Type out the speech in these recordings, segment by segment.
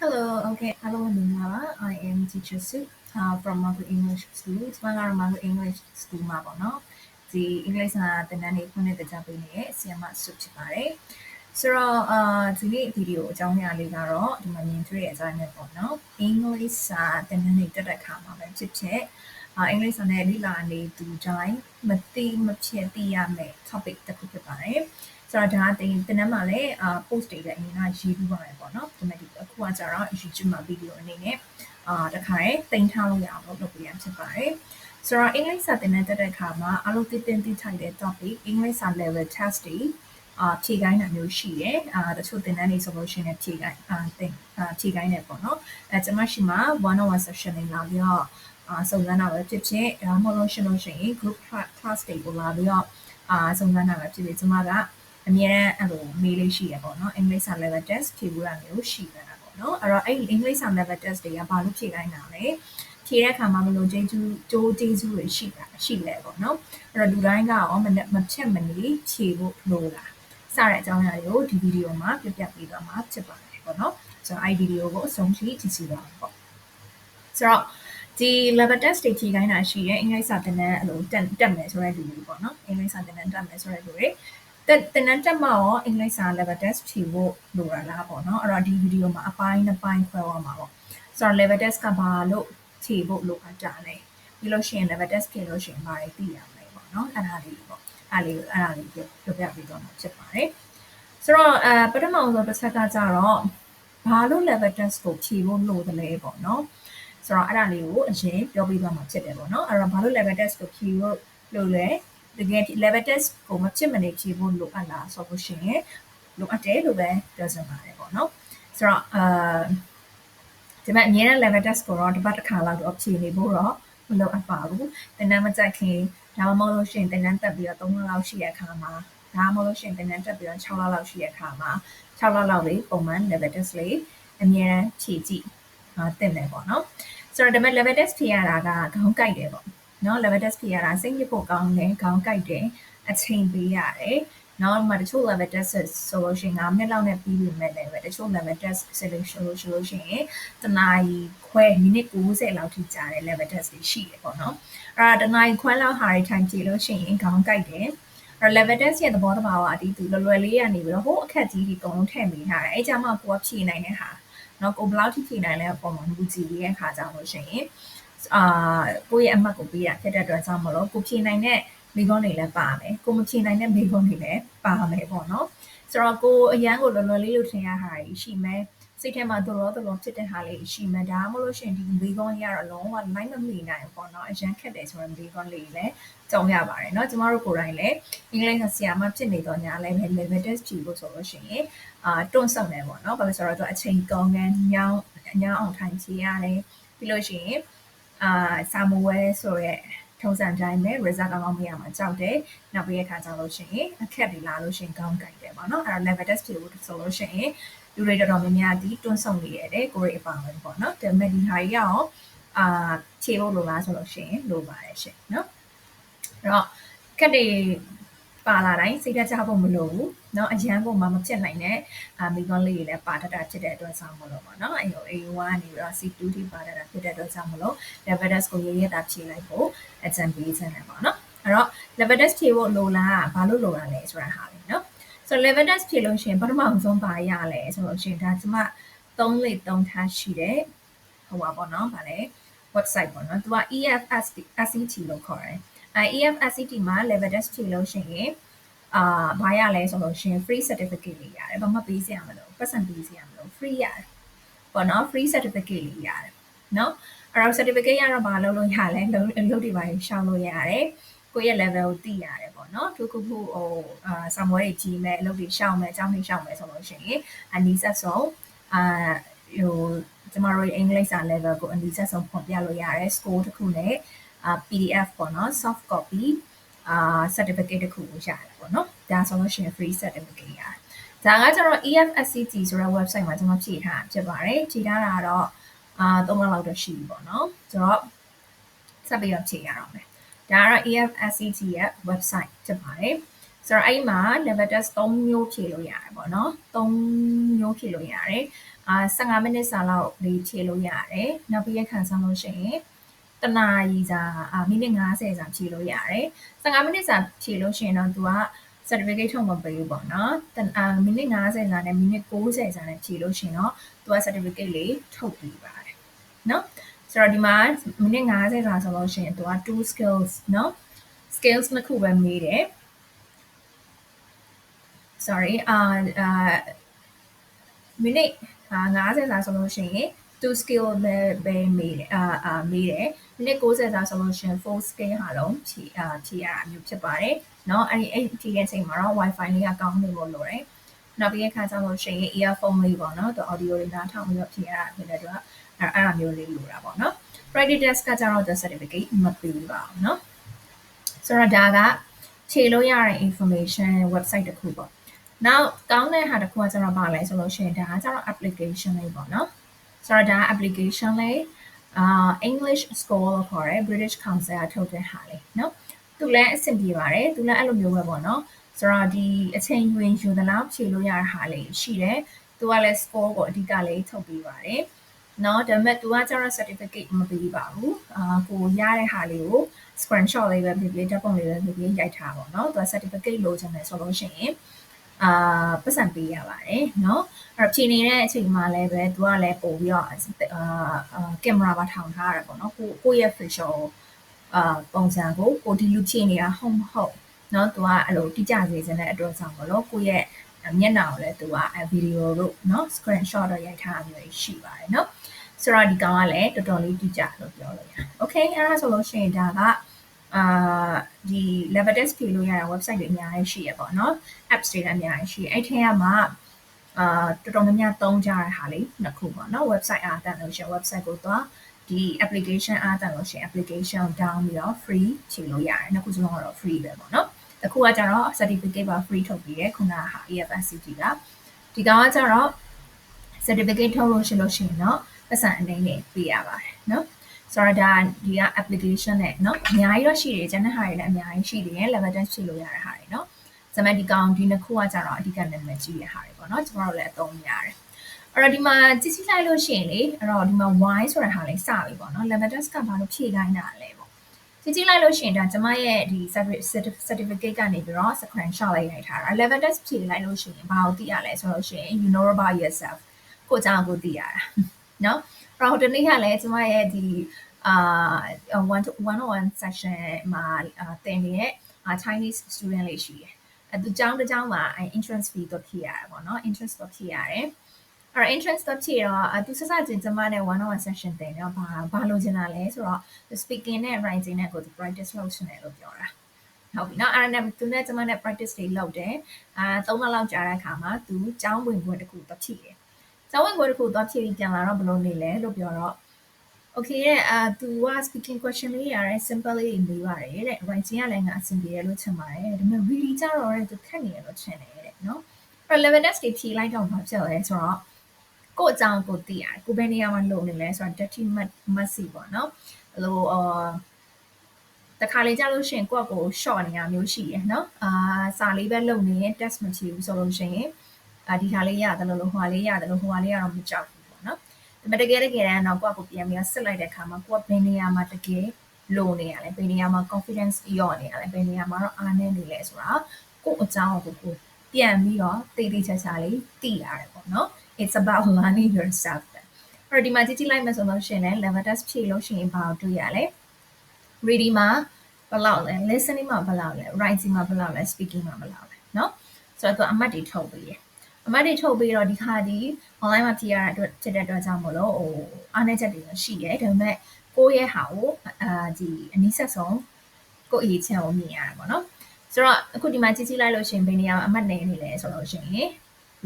Hello, okay. Hello, Nina. I am Teacher Su from Margaret English School. ကျွန်မကတော့ Margaret English School မှာပေါ့နော်။ဒီ English စာသင်တန်းလေးဖွင့်တဲ့ကြားပေးနေတဲ့ဆရာမစုဖြစ်ပါတယ်။ဆိုတော့ဒီနေ့ဗီဒီယိုအကြောင်းအရာလေးကတော့ဒီမှာမြင်တွေ့တဲ့အကြောင်းပဲပေါ့နော်။ English စာသင်တန်းလေးတက်တဲ့အခါမှာပဲဖြစ်ဖြစ်အင်္ဂလိပ်စာနဲ့လေ့လာနေသူတိုင်းမသိမဖြစ်သိရမယ့် topic တစ်ခုဖြစ်ပါတယ်။ဆိုတော့ဒါသင်တန်းမှာလည်းpost တွေလည်းအရင်ကရေးပြီးပါတယ်ပေါ့နော်ဒီမှာဒီအခုကကျတော့ YouTube မှာ video အနေနဲ့တခါရဲတင်ထားလို့ရအောင်လုပ်ပေးရဖြစ်ပါတယ်ဆိုတော့အင်္ဂလိပ်စာသင်တန်းတက်တဲ့အခါမှာအလုပ်သိထိုက်တဲ့ topic အင်္ဂလိပ်စာ level test တွေဖြေခိုင်းတာမျိုးရှိတယ်တချို့သင်တန်းတွေဆိုလို့ရှိရင်ဖြေခိုင်းဖြေခိုင်းတယ်ပေါ့နော်ကျွန်မရှိမှာ101 session တွေလာပြီးတော့စုံစမ်းတာပဲဖြစ်ဖြစ်ဒါမှမဟုတ်လို့ရှိရင် group class တွေကိုလာပြီးတော့စုံစမ်းတာပဲဖြစ်ဖြစ်ကျွန်မကအမြဲတမ်းအဲ့လိုမေးလေးရှိရပေါ့နော်အင်္ဂလိပ်စာ level test ဖြေဖို့ရမျိုးရှိနေတာပေါ့နော်အဲ့တော့အဲ့ဒီအင်္ဂလိပ်စာ level test တွေကဘာလို့ဖြေခိုင်းတာလဲဖြေတဲ့အခါမှာမလို့ဂျိန်းကျူးဂျိုးဂျေးစုတွေရှိလဲပေါ့နော်အဲ့တော့လူတိုင်းကရောမဖြတ်မနေဖြေဖို့လိုလားစတဲ့အကြောင်းအရာတွေကိုဒီဗီဒီယိုမှာပြပြပေးသွားမှာဖြစ်ပါတယ်ပေါ့နော်ဆိုတော့အဲ့ဒီဗီဒီယိုကိုအဆုံးထိကြည့်ကြပါဦးပေါ့ဆိုတော့ဒီ level test တွေဖြေခိုင်းတာရှိရဲ့အင်္ဂလိပ်စာသင်တန်းအဲ့လိုတက်မယ်ဆိုတဲ့လူတွေပေါ့နော်အင်္ဂလိပ်စာသင်တန်းတက်မယ်ဆိုတဲ့လူတွေသင်တန်းတက်မှာရောအင်္ဂလိပ်စာ level test ဖြေဖို့လိုရလားပေါ့နော်အဲ့တော့ဒီဗီဒီယိုမှာအပိုင်းနှစ်ပိုင်းခွဲသွားမှာပေါ့ဆိုတော့ level test ကဘာလို့ဖြေဖို့လိုအပ်တာလဲပြီးလို့ရှိရင် level test ဖြေလို့ရှိရင်ဘာတွေသိရမလဲပေါ့နော်အဲ့ဒါလေးပေါ့အဲ့ဒါလေးပြောပြပေးတော့မှာဖြစ်ပါတယ်ဆိုတော့ပထမဆုံးတစ်ချက်ကကြတော့ဘာလို့ level test ကိုဖြေဖို့လိုတယ်လဲပေါ့နော်ဆိုတော့အဲ့ဒါလေးကိုအရင်ပြောပြသွားမှာဖြစ်တယ်ပေါ့နော်အဲ့တော့ဘာလို့ level test ကိုဖြေဖို့လိုလဲတကယ် level test ကိုမဖြစ်မနေဖြေဖို့လိုအပ်လားဆိုလို့ရှိရင်လိုအပ်တယ်လို့ပဲပြောချင်ပါတယ်ပေါ့နော်ဆိုတော့ဒီမှာအရင်က level test ကိုတော့တစ်ပတ်တစ်ခါလောက်တော့ဖြေနေဖို့တော့မလိုအပ်ပါဘူးသင်တန်းမကြိုက်ခင်ဒါမှမဟုတ်လို့ရှိရင်သင်တန်းတက်ပြီးတော့3လလောက်ရှိတဲ့အခါမှာဒါမှမဟုတ်လို့ရှိရင်သင်တန်းတက်ပြီးတော့6လလောက်ရှိတဲ့အခါမှာ6လလောက်လေးပုံမှန် level test လေးအမြဲတမ်းဖြေကြည့်တင်တယ်ပေါ့နော်ဆိုတော့ဒီမှာ level test ဖြေရတာကခေါင်းကိုက်တယ်ပေါ့နော် level test ဖြေရတာစိတ်ညစ်ဖို့ကောင်းတယ်ခေါင်းကိုက်တယ်အချိန်ပေးရတယ်နောက်မှတချို့ level test ဆိုလို့ရှိရင်9မိနစ်လောက်နဲ့ပြီးပြီမဲ့လည်းပဲတချို့ level test ဆိုလို့ရှိရင်တနာရီခွဲမိနစ်90လောက်ထိကြာတဲ့ level test တွေရှိတယ်ပေါ့နော်အဲ့ဒါတနာရီခွဲလောက်ဟာတွေထိုင်ကြည့်လို့ရှိရင်ခေါင်းကိုက်တယ်အဲ့ level test ရဲ့သဘောတဘာဝအတီးသူလွယ်လေးရနေပြီးတော့ဟိုအခက်ကြီးဒီအကုန်လုံးထည့်မိထားတယ်အဲ့ကြမှာကိုကဖြေနိုင်တဲ့ဟာနော်ကိုဘယ်လောက်ထိဖြေနိုင်လဲအပေါ်မှာမူကြည့်ရဲ့အခါကြောင့်လို့ရှိရင်ကိုယ့်ရဲ့အမှတ်ကိုပေးတာဖြစ်တဲ့အတွက်ကြောင့်မလို့ကိုဖြေနိုင်တဲ့မိခွန်းတွေလည်းပါမယ်ကိုမဖြေနိုင်တဲ့မိခွန်းတွေလည်းပါမယ်ပေါ့နော်ဆိုတော့ကိုအရန်ကိုလွယ်လွယ်လေးလို့ထင်ရတာရှိမယ်စိတ်ထဲမှာတော်တော်ဖြစ်တဲ့ဟာလေးရှိမယ်ဒါမှမဟုတ်လို့ရှိရင်ဒီမိခွန်းကြီးကတော့လုံးဝနိုင်မမိနိုင်ဘူးပေါ့နော်အရန်ခက်တယ်ဆိုတော့မိခွန်းလေးလည်းကြုံရပါတယ်เนาะကျမတို့ကိုယ်တိုင်လည်းအင်္ဂလိပ်စာဆရာမဖြစ်နေတော့ညာလည်းပဲ level test ဖြေဖို့ဆိုလို့ရှိရင်တွန့်ဆုံတယ်ပေါ့เนาะဘာလို့ဆိုတော့သူအချိန်ကောင်းကန်ညောင်းအောင်ထိုင်ဖြေရတယ်ပြီးလို့ရှိရင်စာမဝဲဆိုရဲထုံးစံတိုင်းပဲ result ကောင်းမရမှာကြောက်တယ်နောက်ပြီးရခါကြလို့ရှိရင်အခက်တွေလာလို့ရှိရင်ကောင်းကြိုက်တယ်ပေါ့နော်အဲ့တော့ level test ဖြေဖို့ဆိုလို့ရှိရင်လူတွေတော်တော်များများဒီတွန်းဆုံနေရတယ်ကိုရီအပါဝင်ပေါ့နော်ဒါပေမဲ့ဒီဟာကြီးရောဖြေဖို့လိုလားဆိုလို့ရှိရင်လိုပါတယ်ရှင်နော်အဲ့တော့ခက်တွေပါလာတိုင်းစိတ်ဓာတ်ချဖို့မလိုဘူးเนาะအရန်ပုံမှာမဖြစ်နိုင်တဲ့မိကွန်လေးတွေလည်းပါတတ်တာဖြစ်တဲ့အတွက်ကြောင့်မလို့ပေါ့เนาะA1 ကနေပြီးတော့ C2 ထိပါတတ်တာဖြစ်တဲ့အတွက်ကြောင့်မလို့ level test ကိုရတာဖြေလိုက်ဖို့အကြံပေးချင်တယ်ပေါ့เนาะအဲ့တော့ level test ဖြေဖို့လိုလားဘာလို့လိုရလဲဆိုတာဟာလေเนาะဆိုတော့ level test ဖြေလို့ရှိရင်ပထမဆုံးပါရလဲဆိုလို့ရှိရင်ဒါကျမ3လေ3ထားရှိတယ်ဟိုပါပေါ့เนาะဗာလဲ website ပေါ့เนาะသူက EFSCT လို့ခေါ်တယ်EFSCT မှာ level test ဖြေလို့ရှိရင်ဘာရလဲဆိုလို့ရှိရင် free certificate လေးရတယ်ဘာမှပေးစရာမလိုပတ်စံပေးစရာမလို free ရတယ်ပေါ့နော် free certificate လေးရတယ်နော်အဲ့တော့ certificate ရတော့ဘာလုပ်လို့ရလဲလုပ်တွေပါရှောက်လို့ရတယ်ကိုယ့်ရဲ့ level ကိုသိရတယ်ပေါ့နော်သူခုဟိုစာမွေးတွေကြီးမဲ့အလုပ်တွေရှောက်မဲ့အကြောင်းတွေရှောက်မဲ့ဆိုလို့ရှိရင်အနီးဆက်ဆုံးဟိုကျမတို့အင်္ဂလိပ်စာ level ကိုအနီးဆက်ဆုံးဖွင့်ပြလို့ရတယ် score တစ်ခုနဲ့PDF ပေါ့နော် soft copy certificate တစ်ခုကိုရတယ်ပေါ့နော်ဒါဆိုလို့ရှိရင် free certificate ရတယ်ဒါကကျတော့ EFSCT ဆိုတဲ့ website မှာကျွန်တော်ဖြည့်ထားဖြစ်ပါတယ်ဖြည့်ထားတာတော့3လလောက်တော့ရှိပြီပေါ့နော်ဆိုတော့ဆက်ပြီးတော့ဖြည့်ရအောင်မယ်ဒါကတော့ EFSCT ရဲ့ website ဖြစ်ပါတယ် ဆိုတော့အဲ့မှာ level test 3မျိုးဖြေလို့ရတယ်ပေါ့နော်3မျိုးဖြေလို့ရတယ်15မိနစ်စာလောက်လေးဖြေလို့ရတယ်နောက်ပြီးရခါဆောင်လို့ရှိရင်တနာရီစာမိနစ်90စာဖြေလို့ရတယ်15မိနစ်စာဖြေလို့ရှိရင်တော့ तू က certificate ထုတ်မပေးဘူးပေါ့နော်မိနစ်90စာနဲ့မိနစ်60စာနဲ့ဖြေလို့ရှိရင်တော့ तू က certificate လေးထုတ်ပေးပါတယ်နော်ဆိုတော့ဒီမှာမိနစ်90စာဆိုလို့ရှိရင် तू က2 skills နော် skills နှစ်ခုပဲမေးတယ် sorry မိနစ်90စာဆိုလို့ရှိရင်2 skill ပဲမေးတယ်မေးတယ်မိနစ်60စာဆိုလို့ရှိရင်4 skill ဟာလုံးဖြည့်ရတာမျိုးဖြစ်ပါတယ်เนาะအဲ့ဒီရဲ့ချိန်မှာတော့ wifi လေးကကောင်းနေလို့လိုတယ်နောက်ပြီးခါကျလို့ရှိရင် earphone လေးပေါ့เนาะသူ audio လေးနားထောင်ပြီးတော့ဖြည့်ရတာဖြစ်တဲ့အတွက်အဲ့ဒါမျိုးလေးလိုတာပေါ့เนาะ practice test ကကျတော့ certificate မပေးပါဘူးเนาะဆိုတော့ဒါကဖြည့်လို့ရတဲ့ information website တစ်ခုပေါ့နောက်ကောင်းတဲ့ဟာတစ်ခုကကျတော့ဘာလဲဆိုလို့ရှိရင်ဒါကကျတော့ application လေးပေါ့နော်ဆိုတော့ဒါ application လေးEnglish School လို့ခေါ်တယ် British Council ကထုတ်တဲ့ဟာလေးနော်သူလည်းအဆင်ပြေပါတယ်သူလည်းအဲ့လိုမျိုးပဲပေါ့နော်ဆိုတော့ဒီအချိန်ယူရင်ယူသလောက်ဖြည့်လို့ရတဲ့ဟာလေးရှိတယ်သူကလည်း score ကိုအဓိကလေးထုတ်ပေးပါတယ်နော်ဒါပေမဲ့သူကကျတော့ certificate မပေးပါဘူးကိုရတဲ့ဟာလေးကို screenshot လေးပဲဖြစ်ဖြစ်ဓာတ်ပုံလေးပဲဖြစ်ဖြစ်ရိုက်ထားပါတော့သူက certificate လိုချင်တယ်ဆိုလို့ရှိရင်ပတ်စံပေးရပါတယ်เนาะအဲ့တော့ဖြည့်နေတဲ့အချိန်မှာလည်းပဲသူကလည်းပို့ပြီးတော့ကင်မရာပါထောင်ထားရတယ်ပေါ့နော်ကိုယ့်ရဲ့ facial ပုံစံကိုဒီလူဖြည့်နေတာဟုတ်မဟုတ်เนาะသူကအဲ့လိုတိကျစေချင်တဲ့အတွက်ကြောင့်ပေါ့နော်ကိုယ့်ရဲ့မျက်နှာကိုလည်းသူကဗီဒီယိုတို့เนาะ screenshot တော့ရိုက်ထားမျိုးရှိပါတယ်เนาะဆိုတော့ဒီကောင်ကလည်းတော်တော်လေးတိကျလို့ပြောလို့ရတယ် okay အဲ့ဒါဆိုလို့ရှိရင်ဒါကဒီ level test ဖြေလို့ရတဲ့ website တွေအများကြီးရှိရပေါ့နော် apps တွေလည်းအများကြီးရှိအဲ့ထဲမှာတော်တော်များများသုံးကြတဲ့ဟာလေးနှစ်ခုပေါ့နော် website အားတက်လို့ရှိရင် website ကိုသွားဒီ application အားတက်လို့ရှိရင် application down ပြီးတော့ free ဖြေလို့ရတယ်နှစ်ခုစလုံးကတော့ free ပဲပေါ့နော်တစ်ခုကကျတော့ certificate ပါ free ထုတ်ပြီးတယ်ခုနကဟာ EFSCT ကဒီကောင်ကကျတော့ certificate ထုတ်လို့ရှိလို့ရှိရင်တော့ပတ်စံအနေနဲ့ပေးရပါတယ်နော်ဆိုတော့ဒါဒီက application နဲ့เนาะအများကြီးတော့ရှိတယ်ကျန်တဲ့ဟာတွေလည်းအများကြီးရှိသေးတယ် level 10ဖြည့်လို့ရတဲ့ဟာတွေเนาะစမဒီကောင်ဒီနှစ်ခုကကြတော့အဓိကနာမည်ကြီးတဲ့ဟာတွေပေါ့เนาะကျမတို့လည်းအသုံးရတယ်အဲ့တော့ဒီမှာကြည့်လိုက်လို့ရှိရင်လေအဲ့တော့ဒီမှာ why ဆိုတဲ့ဟာလေးစပြီပေါ့เนาะ level 10ကဘာလို့ဖြည့်ခိုင်းတာလဲပေါ့ကြည့်လိုက်လို့ရှိရင်ဒါကျမရဲ့ဒီ certificate ကနေပြီးတော့ screenshot လိုက်ရိုက်ထားတာ level 10ဖြည့်လိုက်လို့ရှိရင်ဘာကိုသိရလဲဆိုလို့ရှိရင် you know about yourself ကိုကြောင့်ကိုသိရတာเนาะအဲ့တော့ဒီနေ့ကလည်းကျမရဲ့ဒီone-on-one session မှာသင်နေတဲ့ Chinese student လေးရှိတယ်သူကျောင်းတစ်ကျောင်းမှာ entrance fee တော့ဖြည့်ရတယ်ပေါ့နော် entrance တော့ဖြည့်ရတယ်အဲ့တော့ entrance တော့ဖြည့်တော့သူစစချင်းကျမနဲ့ one-on-one session သင်တော့ဘာလိုချင်တာလဲဆိုတော့ speaking နဲ့ writing နဲ့ကိုသူ practice လုပ်ရှင်တယ်လို့ပြောတာဟုတ်ပြီเนาะအဲ့ဒါနဲ့သူနဲ့ကျမနဲ့ practice တွေလုပ်တယ်3လလောက်ကြာတဲ့အခါမှာသူကျောင်းဝင်ခွင့်တစ်ခုတော့ဖြည့်တယ်ကျောင်းဝင်ခွင့်တစ်ခုတော့ဖြည့်ပြီးပြန်လာတော့ဘယ်လိုနေလဲလို့ပြောတော့Okay သူက speaking question လေးရတယ် simple လေးမေးပါတယ်တဲ့ writing ကလည်းငါအဆင်ပြေတယ်လို့ထင်ပါတယ်ဒါပေမဲ့ reading ကြတော့သူခက်နေတယ်လို့ထင်တယ်တဲ့နော်အဲ့ level test တွေဖြေလိုက်တော့ဘာဖြစ်လဲဆိုတော့ကိုယ့်အကြောင်းကိုသိရတယ်ကိုဘယ်နေရာမှာလုံနေလဲဆိုတော့ dirty mud စီပေါ့နော်အဲ့လိုတခါလေကြာလို့ရှိရင်ကိုယ့်ကို short နေရမျိုးရှိရယ်နော်စာလေးပဲလုံနေရင် test မဖြေဘူးဆိုလို့ရှိရင်ဒီဟာလေးရတယ်လို့ဟိုဟာလေးရတယ်လို့ဟိုဟာလေးကတော့မကြောက်ဘူးပေါ့နော်ဒါပေမဲ့တကယ်တမ်းတော့ကိုယ့်ကိုပြန်ပြီးစစ်လိုက်တဲ့အခါမှာကိုယ့်ဘယ်နေရာမှာတကယ်လိုနေရလဲဘယ်နေရာမှာ confidence ရော့နေရလဲဘယ်နေရာမှာတော့အားနည်းနေလဲဆိုတာကိုယ့်အကြောင်းကိုပြန်ပြီးတော့သိသိချာချာလေးသိရတယ်ပေါ့နော် it's about learning yourself အဲ့တော့ဒီမှာကြည့်လိုက်မယ်ဆိုလို့ရှိရင်လည်း level test ဖြည့်လို့ရှိရင်ဘာကိုတွေ့ရလဲ reading မှာဘယ်လောက်လဲ listening မှာဘယ်လောက်လဲ writing မှာဘယ်လောက်လဲ speaking မှာဘယ်လောက်လဲเนาะဆိုတော့အမှတ်တွေထုတ်ပေးတယ်အမှတ်တွေထုတ်ပြီးတော့ဒီခါဒီ online မှာဖြည့်ရတဲ့အတွက်ဖြစ်တဲ့အတွက်ကြောင့်မလို့အားနည်းချက်တွေရှိတယ်ဒါပေမဲ့ကိုယ့်ရဲ့ဟာကိုဒီအနည်းဆက်ဆုံးကိုယ့်အရေးချမ်းကိုမြင်ရတယ်ပေါ့နော်ဆိုတော့အခုဒီမှာကြည့်လိုက်လို့ရှိရင်ဘယ်နေရာမှာအမှတ်နေနေလဲဆိုလို့ရှိရင်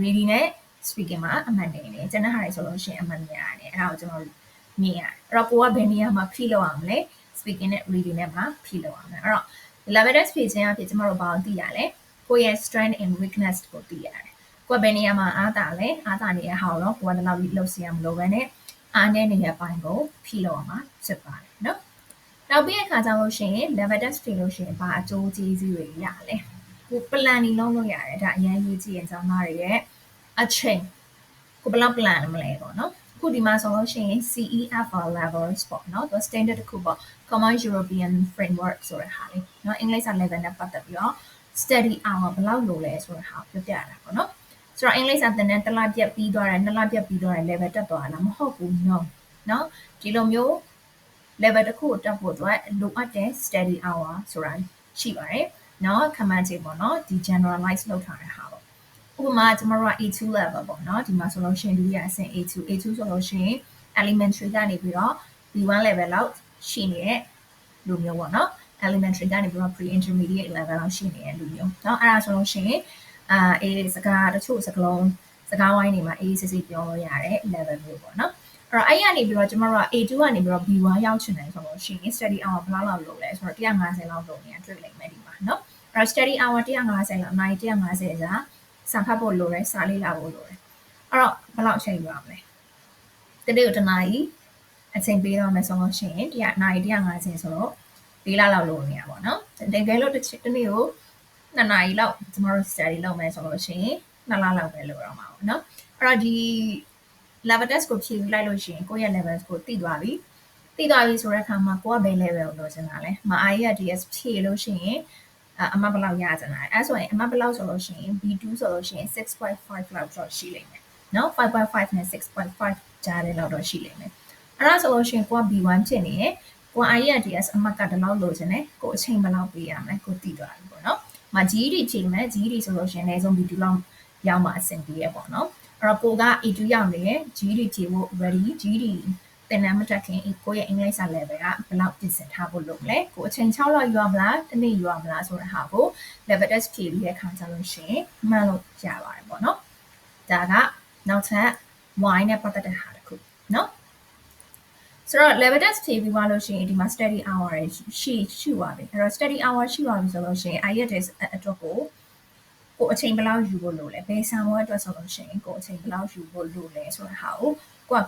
reading နဲ့ speaking မှာအမှတ်နေနေကျန်တဲ့ဟာတွေဆိုလို့ရှိရင်အမှတ်များရတယ်အဲ့ဒါကိုကျွန်တော်မြင်ရတယ်အဲ့တော့ကိုကဘယ်နေရာမှာဖြည့်လို့အောင်လဲ speaking နဲ့ reading နဲ့မှာဖြည့်လို့အောင်လဲအဲ့တော့ level test ဖြည့်ခြင်းအဖြစ်ကျွန်တော်တို့ဘာကိုသိရလဲကိုယ့်ရဲ့ strength and weakness ကိုသိရတယ်ကိုယ်ဘယ်နေရာမှာအားတာလဲအားတာနေတဲ့ဟာကိုတော့ကိုယ်ကလည်းလောက်လုပ်စီရမလို့ပဲနဲ့အားနည်းနေတဲ့ပိုင်းကိုဖြည့်လို့အောင်မှာဖြစ်ပါတယ်နော်နောက်ပြီးအခါကျလို့ရှိရင် level test ဖြည့်လို့ရှိရင်ဘာအကျိုးကျေးဇူးတွေရလဲ ကို plan နေလုံးလို့ရတယ်ဒါအရင်ရေးကြည့်ရင်ကျောင်းသားတွေရဲ့အချိန်ကိုဘယ်လောက် plan မလဲပေါ့နော်အခုဒီမှာဆိုလို့ရှိရင် CEFR levels ပေါ့နော်သူ standard တစ်ခုပေါ့ Common European Framework ဆိုတဲ့ဟာလေးเนาะအင်္ဂလိပ်စာ level နဲ့ပတ်သက်ပြီးတော့ study hour ဘယ်လောက်လိုလဲဆိုတဲ့ဟာပြောပြရတာပေါ့နော်ဆိုတော့အင်္ဂလိပ်စာသင်တန်းတစ်လပြည့်ပြီးသွားတယ်နှစ်လပြည့်ပြီးသွားတယ် level တက်သွားတာမဟုတ်ဘူး no เนาะဒီလိုမျိုး level တစ်ခုကိုတက်ဖို့အတွက်လိုအပ်တဲ့ study hour ဆိုတာရှိပါတယ်เนาะခန့်မှန်းခြေပေါ့နော်ဒီ generalize လုပ်ထားတဲ့ဟာပေါ့ဥပမာကျွန်တော်တို့က A2 level ပေါ့နော်ဒီမှာဆိုလို့ရှိရင်ဒုတိယအဆင့် A2 ဆိုလို့ရှိရင် elementary ကနေပြီးတော့ B1 level လောက်ရှိနေတဲ့လူမျိုးပေါ့နော် elementary ကနေပြီးတော့ pre intermediate level လောက်ရှိနေတဲ့လူမျိုးเนาะအဲ့ဒါဆိုလို့ရှိရင်အေးစကားတချို့စကားလုံးစကားဝိုင်းတွေမှာအေးစစ်စစ်ပြောလို့ရတဲ့ level မျိုးပေါ့နော်အဲ့တော့အဲ့ရနေပြီးတော့ကျွန်တော်တို့က A2 ကနေပြီးတော့ B1 ရောက်ချင်တယ်ဆိုလို့ရှိရင် study hour ဘယ်လောက်လို့လဲဆိုတော့150လောက်လုပ်နေတာတွေ့လိမ့်မယ်ဒီမှာเนาะအဲ့တော့ study hour 150လောက်နိုင်150ကြာစာဖတ်ဖို့လိုတယ်စာလေ့လာဖို့လိုတယ်အဲ့တော့ဘယ်လောက်အချိန်ယူရမလဲတနေ့ကိုတစ်နာရီအချိန်ပေးတော့မယ်ဆိုလို့ရှိရင်နာရီ150ဆိုတော့4လလောက်လုပ်နေရပါတော့တကယ်လို့တစ်နေ့ကို2နာရီလောက်ကျမတို့ study လုပ်မယ်ဆိုလို့ရှိရင်2လလောက်ပဲလုပ်တော့မှာပေါ့နော်အဲ့တော့ဒီ level test ကိုဖြည့်လိုက်လို့ရှိရင်ကိုယ့်ရဲ့ level ကိုသိသွားပြီဆိုတဲ့အခါမှာကိုကဘယ် level ကိုလိုချင်တာလဲမအားရ DS ဖြည့်လို့ရှိရင်အမဘယ်လောက်ရချင်တာလဲအဲ့ဆိုရင်အမဘယ်လောက်ဆိုလို့ရှိရင် B2 ဆိုလို့ရှိရင် 6.5 လောက်တော့ရှိလိမ့်မယ်เนาะ5.5နဲ့ 6.5 ကြားတဲ့လောက်တော့ရှိလိမ့်မယ်အဲ့ဒါဆိုလို့ရှိရင်ကိုက B1 ဖြစ်နေရယ်ကို IELTS အမှတ်ကတလောက်လိုချင်တယ်ကိုအချိန်ဘယ်လောက်ပေးရမလဲကိုသိသွားပြီပေါ့နော်မ GED ချိန်မယ် GED ဆိုလို့ရှိရင်အနည်းဆုံး B2 လောက်ရောက်မှအဆင်ပြေရပေါ့နော်အဲ့တော့ကိုက A2 ရောက်နေရယ် GED ချိန်ဖို့ ready GED သင်တန်းမတက်ခင်ကိုရဲ့အင်္ဂလိပ်စာ level ကဘယ်လောက်ပြင်ဆင်ထားဖို့လုပ်လဲကိုအချိန်6လောက်ယူရမလားတစ်နေ့ယူရမလားဆိုတဲ့ဟာကို level test ဖြည့်ပြီးတဲ့အခါကျလို့ရှိရင်မှန်းလို့ရပါတယ်ပေါ့နော်ဒါကနောက်ထပ် Y နဲ့ပတ်သက်တဲ့ဟာတစ်ခုเนาะဆိုတော့ level test ဖြည့်ပြီးသွားလို့ရှိရင်ဒီမှာ study hour ရှိပါပြီအဲ့တော့ study hour ရှိပါပြီဆိုလို့ရှိရင် IELTS အတွက်ကိုအချိန်ဘယ်လောက်ယူဖို့လိုလဲဘယ်ဆောင်ဝတ်အတွက်ဆိုလို့ရှိရင်ကိုအချိန်ဘယ်လောက်ယူဖို့လိုလဲဆိုတဲ့ဟာကို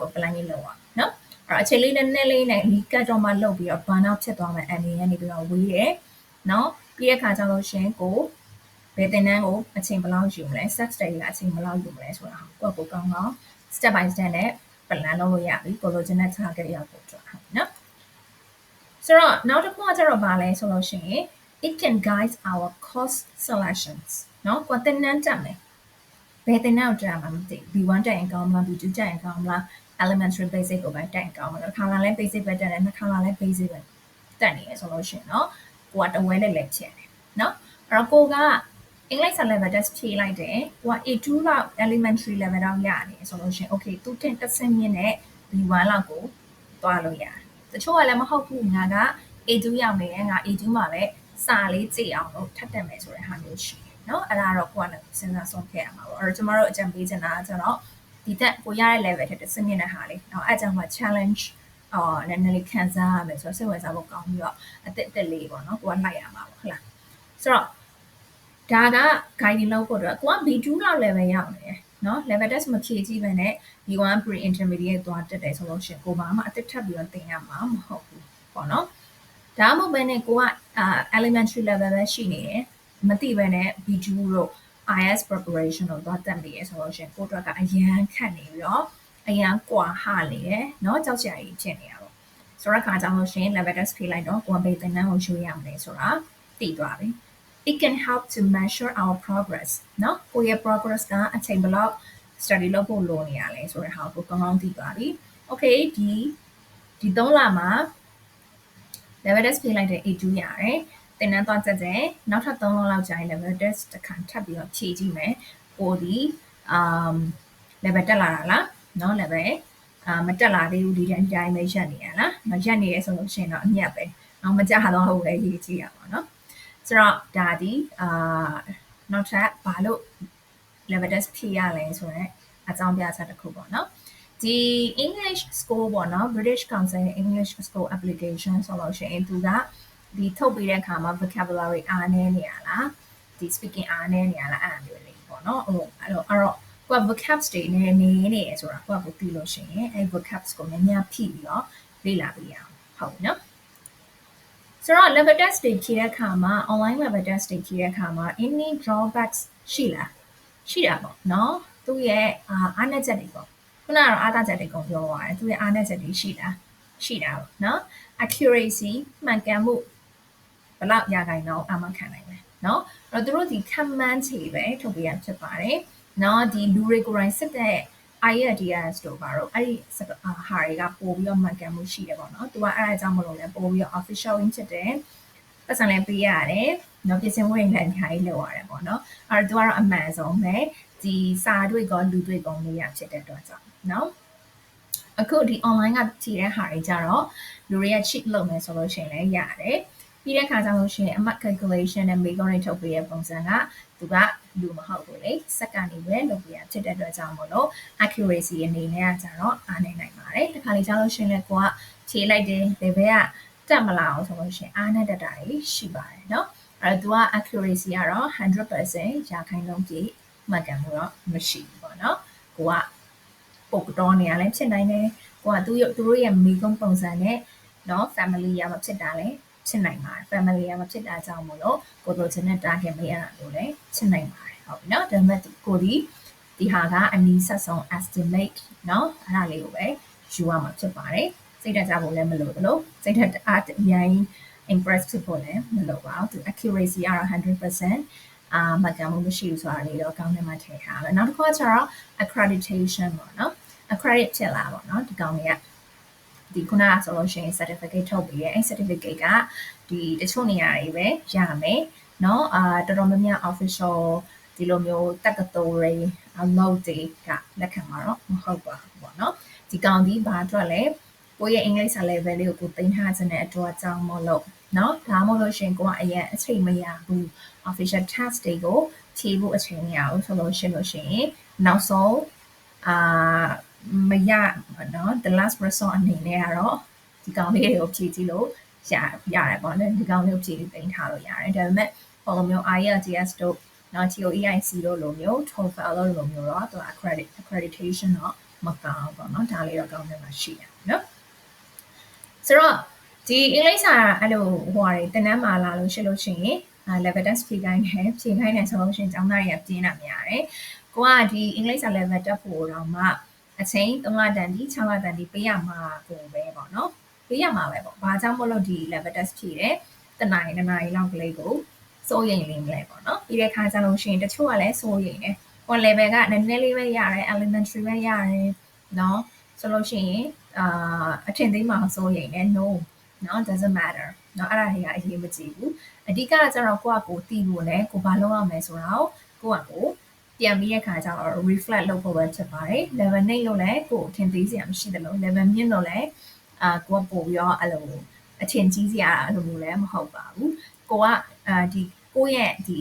ကို plan ရေးလုပ်ရအောင်เนาะအဲ့တော့အချိန်လေးနဲ့လီကတ်တော့မှလုပ်ပြီးတော့ burn out ဖြစ်သွားမယ်အနေနဲ့နေပြီးတော့ဝေးတယ်เนาะပြီးတဲ့အခါကျလို့ရှိရင်ကိုဘယ်သင်တန်းကိုအချိန်ဘယ်လောက်ယူမလဲ set study ကအချိန်ဘယ်လောက်ယူမလဲဆိုတာကိုကောင်းကောင်း step by step နဲ့ plan လုပ်လို့ရပြီကိုလိုချင်တဲ့ target ရောက်ဖို့အတွက်ဟုတ်နော်ဆိုတော့နောက်တစ်ခုကကျတော့ဗာလဲဆိုလို့ရှိရင် it can guide our course selections เนาะကိုသင်တန်းတက်မယ်ဘယ်သင်တန်းကိုတက်မှာမသိ B1 တက်ရင်ကောင်းမလား B2 တက်ရင်ကောင်းမလား elementary basic ကိုပဲတက်ရင်ကောင်းမလားတစ်ခါလာလဲ basic ပဲတက်တယ်နှစ်ခါလာလဲ basic ပဲတက်နေရဆိုလို့ရှိရင်เนาะကိုကတဝဲလေးလည်းဖြစ်တယ်เนาะအဲ့တော့ကိုကအင်္ဂလိပ်စာ level test ဖြေလိုက်တယ်ကိုက A2 လောက် elementary level တော့ရနေဆိုလို့ရှိရင် okay သူတင်တက်ဆင့်မြင့်တဲ့ B1 လောက်ကိုသွားလို့ရတယ်တချို့ကလည်းမဟုတ်ဘူးငါက A2 ရောက်နေတယ်ငါ A2 မှာပဲစာလေးကြည့်အောင်လို့ထပ်တက်မယ်ဆိုတဲ့ဟာမျိုးရှိတယ်เนาะအဲ့ဒါတော့ကိုကလည်းစဉ်းစားဆုံးဖြတ်ရမှာပေါ့အဲ့တော့ကျမတို့အကြံပေးချင်တာကကျတော့ဒီတက်ကိုရတဲ့ level ထက်တက်ဆင့်မြင့်တဲ့ဟာလေးเนาะအဲ့ကြောင့်မှ challenge နည်းနည်းလေးခံစားရမယ်ဆိုတော့စိတ်ဝင်စားဖို့ကောင်းပြီးတော့အသက်လေးပေါ့เนาะကိုကလိုက်ရမှာပေါ့ဟုတ်လားဆိုတော့ဒါက guide လုပ်ဖို့အတွက်ကိုက B2 လောက် level ရောက်နေတယ်เนาะ level test မဖြည့်ကြည့်ဘဲနဲ့ B1 pre intermediate သွားတက်တယ်ဆိုလို့ရှိရင်ကိုဘာမှအသက်ထပ်ပြီးတော့သင်ရမှာမဟုတ်ဘူးပေါ့เนาะဒါမှမဟုတ်ဘဲနဲ့ကိုကelementary level ပဲရှိနေတယ်မသိဘဲနဲ့ B2 တို့ IELTS preparation တို့သွားတက်နေရဆိုလို့ရှိရင်ကိုအတွက်ကအရန်ခက်နေပြီးတော့အရန်ကွာဟနေရယ်เนาะကြောက်ကြရည်ဖြစ်နေရတော့ဆိုတော့ခါကြောင့်လို့ရှိရင် level test ဖြေလိုက်တော့ကိုကဘယ်သင်တန်းကိုရွေးရမလဲဆိုတာသိသွားပြီIt can help to measure our progress เนาะကိုရဲ့ progress ကအချိန်ဘယ်လောက် study လုပ်ဖို့လိုနေရလဲဆိုတဲ့ဟာကိုကောင်းကောင်းသိသွားပြီ Okay ဒီ3လမှာ level test ဖြေလိုက်တဲ့ A2 ရတယ်သင်တန်းသွားတက်တယ်နောက်ထပ်3လလောက်ကြာရင် level test တစ်ခါထပ်ပြီးတော့ဖြေကြည့်မယ်ကိုဒီlevel တက်လာတာလားเนาะ level မတက်လာသေးဘူးဒီတိုင်းပဲရက်နေရလားမရက်နေရဆိုလို့ရှိရင်တော့အမြတ်ပဲနောက်မကြတော့ဟုတ်ပဲရေးကြည့်ရပါတော့เนาะဆိုတော့ဒါဒီနောက်ထပ်ဘာလို့ level test ဖြေရလဲဆိုတော့အကြောင်းပြချက်တစ်ခုပေါ့နော်ဒီ English score ပေါ့နော် British Council English score application ဆိုလို့ရှိရင်သူကဒီထုတ်ပေးတဲ့အခါမှာ vocabulary အားနည်းနေရလားဒီ speaking အားနည်းနေရလားအဲ့လိုမျိုးလေးပေါ့နော်အဲ့တော့ကိုက vocabs တွေနည်းနေရဆိုတာကိုကကိုသိလို့ရှိရင်အဲ့ vocabs ကိုများဖြည့်ပြီးတော့လေ့လာပေးရအောင်ဟုတ်နော် ဆိုတော့ level test တွေဖြေတဲ့အခါမှာ online level test တွေဖြေတဲ့အခါမှာ any drawbacks ရှိလားရှိတာပေါ့နော်သူ့ရဲ့အားနည်းချက်တွေပေါ့ခုနကတော့အားသာချက်တွေကုန်ပြောသွားတယ်သူ့ရဲ့အားနည်းချက်တွေရှိတာပေါ့နော် accuracy မှန်ကန်မှုဘယ်လောက်ရာခိုင်နှုန်းအာမခံနိုင်လဲနော်အဲ့တော့သူတို့ဒီခံမှန်းခြေပဲထုတ်ပေးရဖြစ်ပါတယ်နော်ဒီလူတွေကိုယ်တိုင်စစ်တဲ့ IELTS တို့ပါတော့အဲ့ဒီဟာတွေကပို့ပြီးတော့မှန်ကန်မှုရှိတယ်ပေါ့နော်သူကအဲ့ဒါကြောင့်မလို့လဲပို့ပြီးတော့ official win ဖြစ်တယ်ပတ်စံလည်းပေးရတယ်နော်ပြင်ဆင်မှုတွေလည်းအများကြီးလုပ်ရတယ်ပေါ့နော်အဲ့တော့သူကတော့အမှန်ဆုံးပဲဒီစာတွေ့ကောလူတွေ့ကောနေရဖြစ်တဲ့အတွက်ကြောင့်နော်အခုဒီ online ကကြည့်တဲ့ဟာတွေကြတော့လူတွေက cheat လုပ်မယ်ဆိုလို့ရှိရင်လည်းရတယ်ပြီးတဲ့ခါကျလို့ရှိရင်အမှတ် calculation နဲ့မေးခွန်းတွေထုတ်ပေးတဲ့ပုံစံကသူကလူမဟုတ်ဘူးလေစက်ကနေပဲလုပ်ပြရဖြစ်တဲ့အတွက်ကြောင့်မို့လို့ accuracy အနေနဲ့ကကြတော့အားနေနိုင်ပါတယ်တခါလေကြားလို့ရှိရင်လည်းကိုကခြေလိုက်တယ် level ကတက်မလာအောင်ဆိုလို့ရှိရင်အားနဲ့တက်တာတွေရှိပါတယ်เนาะအဲ့တော့သူက accuracy ကတော့ 100% ရာခိုင်နှုန်းပြည့်မှန်ကန်မှုတော့မရှိဘူးပေါ့เนาะကိုကပုတ်တော်နေရလဲဖြစ်နိုင်တယ်ကိုကသူတို့ရဲ့မိကုန်းပုံစံနဲ့เนาะ family ရမဖြစ်တာလဲဖြစ်နိုင်ပါတယ် family ရမဖြစ်တာကြောင့်မို့လို့ကိုတို့ချင်းနဲ့ target မေးရတာလို့လဲဖြစ်နိုင်ပါတယ်ဟုတ်ပြီเนาะဒါပေမဲ့ကိုဒီဟာကအနည်းဆက်ဆုံး estimate เนาะအဲ့ဒါလေးကိုပဲယူရမှာဖြစ်ပါတယ်စိတ်ဓာတ်ကြဖို့လည်းမလိုဘူးလို့စိတ်ဓာတ်အားအရင် impress ဖြစ်ဖို့လည်းမလိုပါဘူးသူ accuracy ကတော့ 100% မှတ်ကမ်းမှုမရှိဘူးဆိုတာလေးတော့ကောင်းတယ်မှထည့်ထားတယ်နောက်တစ်ခုကကျတော့ accreditation ပေါ့နော် accredit ဖြစ်လာပေါ့နော်ဒီကောင်တွေကဒီခုနကဆိုလို့ရှိရင် certificate ထုတ်ပြီးရဲ့အဲ့ certificate ကဒီတချို့နေရာတွေပဲရမယ်เนาะတော်တော်များများ official ဒီလိုမျိုးတက္ကသိုလ်တွေအလုပ်တွေကလက်ခံမှာတော့မဟုတ်ပါဘူးပေါ့နော်ဒီကောင်ဒီဘာအတွက်လဲကိုယ့်ရဲ့ English level လေးကိုသိမ်းထားခြင်းတဲ့အတွက်ကြောင့်မို့လို့เนาะဒါမှမဟုတ်လို့ရှိရင်ကိုကအရင်အချိန်မရဘူး official task တွေကိုဖြေဖို့အချိန်မရဘူးဆိုလို့ရှိရင်နောက်ဆုံးမရเนาะ the last resort အနေနဲ့ကတော့ဒီကောင်လေးတွေကိုဖြေကြည့်လို့ရတယ်ပေါ့နော်ဒီကောင်လေးကိုဖြေပြီးသိမ်းထားလို့ရတယ်ဒါပေမဲ့ပုံလိုမျိုး IELTS တို့နော် TOEIC တို့လိုမျိုး TOEFL တို့လိုမျိုးတော့သူ accreditation တော့မကောင်းပေါ့နော်ဒါလေးတော့ကောင်းတယ်မှာရှိရနော်ဆိုတော့ဒီအင်္ဂလိပ်စာအဲ့လိုဟိုဟာတွေတင်တန်းမှာလာလို့ရှိလို့ရှိရင်level test ဖြေခိုင်းတယ်ဆိုလို့ရှိရင်ကျောင်းသားတွေကပြင်းတာများတယ်ကိုကဒီအင်္ဂလိပ်စာ level တက်ဖို့တော့မှအချိန်3လတန်းဒီ6လတန်းဒီပေးရမှာကိုပဲပေါ့နော်ပေးရမှာပဲပေါ့ဘာကြောင့်မလို့ဒီ level test ဖြေတယ်တနားရီ2နာရီလောက်ကလေးကိုစိုးရိမ်နေမလဲပေါ့နော်ပြီးတဲ့ခါကျလို့ရှိရင်တချို့ကလည်းစိုးရိမ်တယ်ဟို level ကနည်းနည်းလေးပဲရတယ် elementary ပဲရတယ်เนาะဆိုလို့ရှိရင်အထင်သေးမှစိုးရိမ်တယ် no เนาะ doesn't matter เนาะအဲ့ဒါတွေကအရေးမကြီးဘူးအဓိကကျတော့ကိုယ့်အကိုတည်လို့လဲကိုဘာလုပ်ရမလဲဆိုတော့ကိုယ့်အကိုပြန်ပြီးတဲ့ခါကျတော့ reflect လုပ်ဖို့ပဲဖြစ်ပါတယ် level နှိပ်လို့လဲကိုအထင်သေးစရာမရှိတယ်လို့ level မြင့်လို့လဲကိုကပို့ပြီးတော့အဲ့လိုအထင်ကြီးစရာအဲ့လိုမျိုးလည်းမဟုတ်ပါဘူးကိုကဒီကိုယ့်ရဲ့ဒီ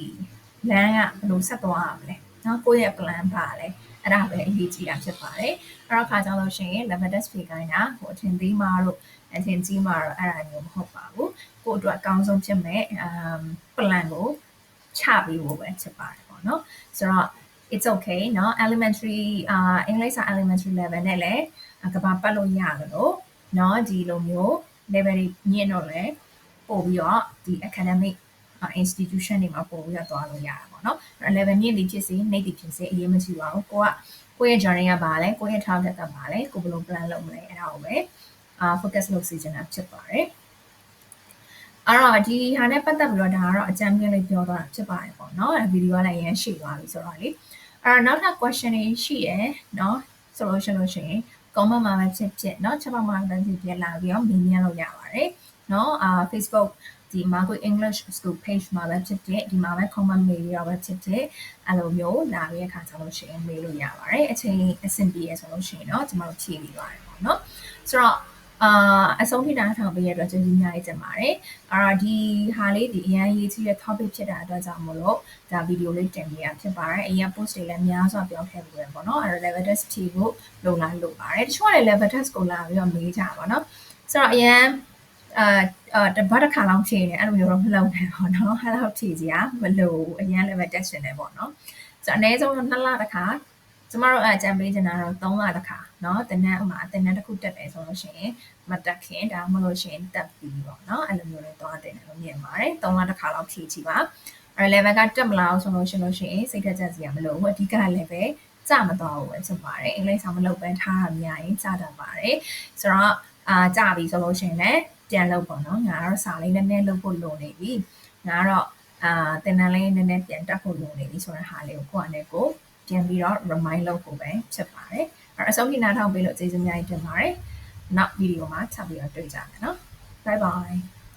plan ကဘယ်လိုဆက်သွားရမလဲเนาะကိုယ့်ရဲ့ plan ပါလဲအဲ့ဒါပဲအရေးကြီးတာဖြစ်ပါတယ်အဲ့တော့ခါကြလို့ရှိရင် level test ဖြေခိုင်းတာဟိုအထင်သေးမှတော့အထင်ကြီးမှတော့အဲ့ဒါမျိုးမဟုတ်ပါဘူးကိုယ့်အတွက်အကောင်းဆုံးဖြစ်မဲ့plan ကိုချပြီးဖို့ပဲဖြစ်ပါတယ်ပေါ့เนาะဆိုတော့ it's okay เนาะ elementary English elementary level နဲ့လည်းကဘာပတ်လို့ရတယ်လို့เนาะဒီလိုမျိုး level ညင်တော့လဲပို့ပြီးတော့ဒီ academic institution တွေမှာပို့ပြီးတော့သွားလို့ရတာပေါ့เนาะ level မြင့်သည်ဖြစ်စေ native ဖြစ်စေအရေးမကြီးပါဘူးကိုယ့်ရဲ့ journey ကပါလဲကိုယ့်ရဲ့ target ကပါလဲကိုဘယ်လို plan လုပ်မလဲအဲ့ဒါကိုပဲfocus လုပ်စီချင်တာဖြစ်ပါတယ်အဲ့တော့ဒီဟာနဲ့ပတ်သက်ပြီးတော့ဒါကတော့အကြမ်းဖျင်းလေးပြောသွားတာဖြစ်ပါတယ်ပေါ့เนาะဗီဒီယိုကလည်းအရင်ရှိသွားပြီဆိုတော့လေအဲ့တော့နောက်ထပ် question တွေရှိရယ်เนาะဆိုလို့ရှိရင် comment မှာပဲဖြစ်เนาะချက်ပေါက်မှာလည်းဖြစ်လာပြီးတော့မေးမြန်းလို့ရပါတယ်เนาะFacebook ဒီ Margaret English School page မှာပဲဖြစ်တဲ့ဒီမှာပဲ comment မေးရပဲဖြစ်တဲ့အဲ့လိုမျိုးလာပြီးအခါကျလို့ရှိရင်မေးလို့ရပါတယ်အချိန်အဆင်ပြေရဆိုလို့ရှိရင်တော့ကျွန်တော်တို့ဖြည့်ပြီးပါတယ်ပေါ့เนาะဆိုတော့အဆုံးထိနားထောင်ပေးရတဲ့အတွက်ကျေးဇူးများတင်ပါတယ်ဒီဟာလေးဒီအရင်ရေးကြည့်တဲ့ topic ဖြစ်တာအတွက်ကြောင့်မို့လို့ဒါဗီဒီယိုလေးတင်ပေးရဖြစ်ပါတယ်အရင် post တွေလည်းများစွာပြောခဲ့ပြီးပေါ့နော်အဲ့တော့ level test ဖြေဖို့လုပ်ပါတယ်တချို့ကလည်း level test ကိုလာပြီးတော့မေးကြပါတော့ဆိုတော့အရင်တပတ်တစ်ခါလောက်ဖြေနေအဲ့လိုမျိုးတော့မလုပ်နိုင်ပါတော့အဲ့လိုဖြေစရာမလိုအရင် level test ရှင်နေပေါ့နော်ဆိုတော့အနည်းဆုံး2လတစ်ခါ ကျမတို့အကြံပေးချင်တာတော့3လတစ်ခါเนาะတင်နန်းဥမာတင်နန်းတစ်ခုတက်တယ်ဆိုလို့ရှိရင်မတက်ခင်ဒါမှမဟုတ်ရှင်တက်ပြီးပေါ့เนาะအဲ့လိုမျိုးလေးသွားတင်တယ်လို့မြင်ပါတယ်3လတစ်ခါလောက်ဖြည့်ကြည့်ပါအဲ့ level ကတက်မလာအောင်ဆိုလို့ရှိရင်စိတ်ထက်ကြစီရမလို့အဓိက level ကြမသွားဘူးပဲဖြစ်ပါတယ်အင်္ဂလိပ်စာမလုပ်ပဲထားတာများရင်ကြတတ်ပါတယ်ဆိုတော့ကြပြီဆိုလို့ရှိရင်လည်းပြန်လုပ်ပေါ့เนาะငါကတော့စာလေးနည်းနည်းလုပ်ဖို့လိုနေပြီငါကတော့တင်နန်းလေးနည်းနည်းပြန်တက်ဖို့လိုနေပြီဆိုတဲ့ဟာလေးကိုကိုယ့်အနေကိုပြန်ပြီးတော့ remind လုပ်ဖို့ပဲဖြစ်ပါတယ်အဲ့အဆုံးထိနားထောင်ပေးလို့ကျေးဇူးများတင်ပါတယ်နောက်ဗီဒီယိုမှာထပ်ပြီးတော့တွေ့ကြမယ်เนาะ bye bye